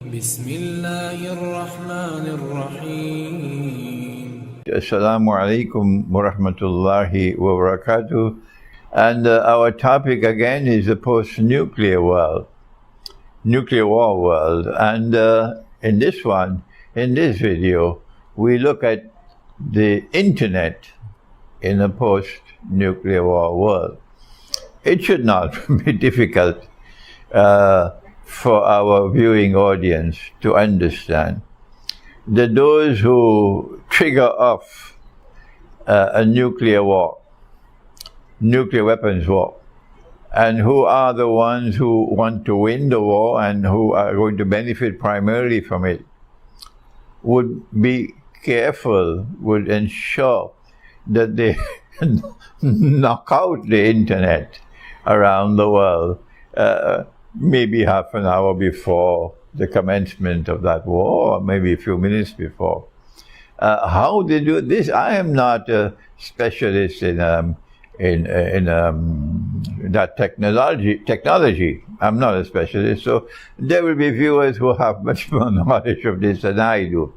بسم الله الرحمن الرحيم. Assalamu alaikum wa rahmatullahi wa barakatuh. And our topic again is the post-nuclear world, nuclear war world. And in this video, we look at the internet in a post-nuclear war world. It should not be difficult for our viewing audience to understand that those who trigger off a nuclear war, nuclear weapons war, and who are the ones who want to win the war and who are going to benefit primarily from it, would be careful, would ensure that they knock out the internet around the world maybe half an hour before the commencement of that war, or maybe a few minutes before. How they do this? I am not a specialist in that technology. I'm not a specialist, so there will be viewers who have much more knowledge of this than I do.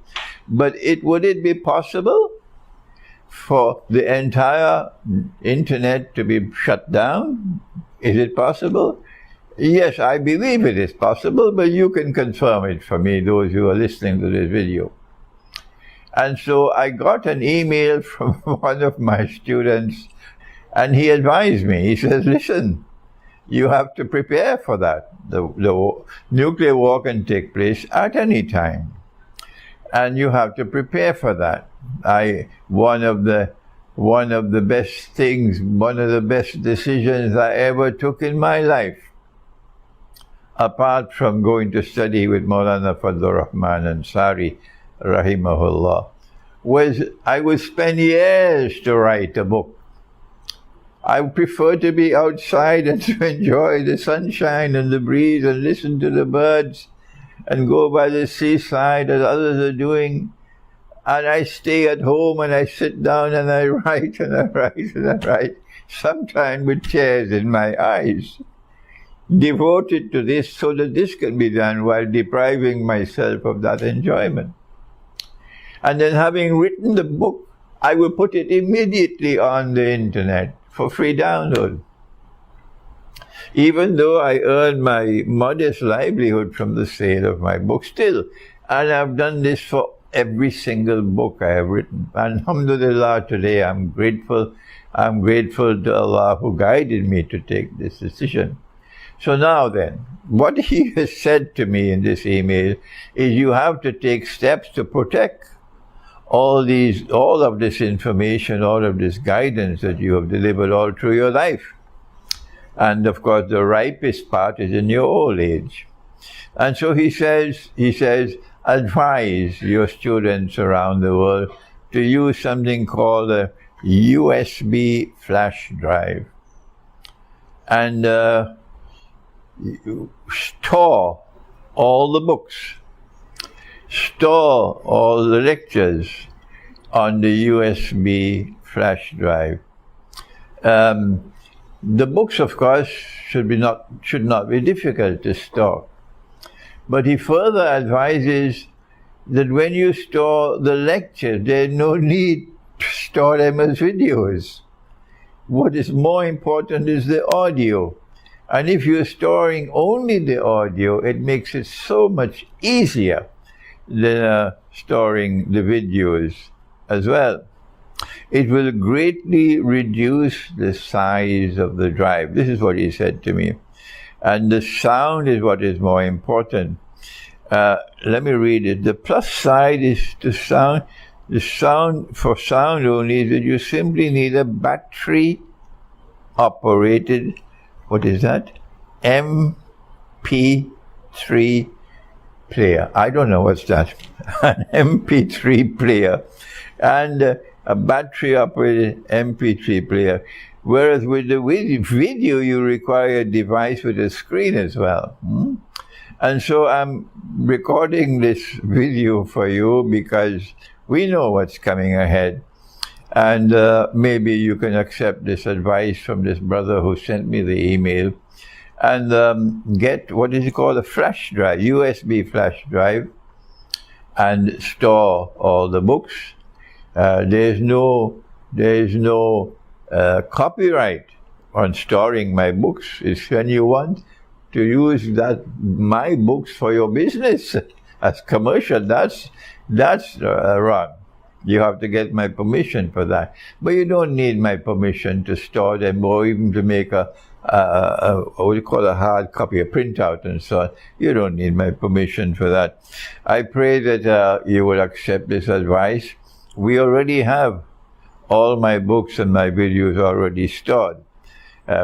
But would it be possible for the entire internet to be shut down? Is it possible? Yes, I believe it is possible, but you can confirm it for me, those who are listening to this video. And so I got an email from one of my students, and he advised me. He says, listen, you have to prepare for that. The nuclear war can take place at any time, and you have to prepare for that. One of the best decisions I ever took in my life, apart from going to study with Maulana Fadlur Rahman Ansari, rahimahullah, was I would spend years to write a book. I prefer to be outside and to enjoy the sunshine and the breeze and listen to the birds and go by the seaside as others are doing. And I stay at home and I sit down and I write and I write and I write, sometimes with tears in my eyes, devoted to this so that this can be done while depriving myself of that enjoyment. And then having written the book, I will put it immediately on the internet for free download. Even though I earn my modest livelihood from the sale of my book still, and I've done this for every single book I have written. Alhamdulillah, today I'm grateful. I'm grateful to Allah who guided me to take this decision. So now then, what he has said to me in this email is you have to take steps to protect all of this information, all of this guidance that you have delivered all through your life. And of course, the ripest part is in your old age. And so he says, advise your students around the world to use something called a USB flash drive. And store all the books, store all the lectures on the USB flash drive. The books, of course, should not be difficult to store. But he further advises that when you store the lectures, there's no need to store them as videos. What is more important is the audio. And if you're storing only the audio, it makes it so much easier than storing the videos as well. It will greatly reduce the size of the drive. This is what he said to me. And the sound is what is more important. Let me read it. The plus side is the sound. The sound, for sound only, is that you simply need a battery operated, what is that? MP3 player. I don't know what's that. An MP3 player. And a battery-operated MP3 player. Whereas with the video, you require a device with a screen as well. And so I'm recording this video for you because we know what's coming ahead. And maybe you can accept this advice from this brother who sent me the email. and get what is it called, a flash drive, USB flash drive, and store all the books. There is no copyright on storing my books. It's when you want to use my books for your business as commercial. That's wrong. You have to get my permission for that. But you don't need my permission to store them or even to make a what you call a hard copy, a printout and so on. You don't need my permission for that. I pray that you will accept this advice. We already have all my books and my videos already stored.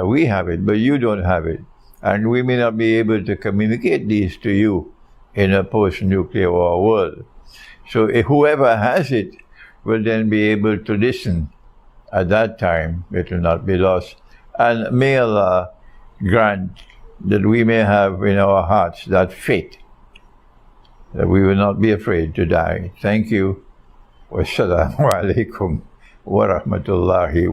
We have it, but you don't have it. And we may not be able to communicate these to you in a post-nuclear war world. So whoever has it will then be able to listen at that time. It will not be lost. And may Allah grant that we may have in our hearts that faith, that we will not be afraid to die. Thank you. Wassalamu alaikum wa rahmatullahi.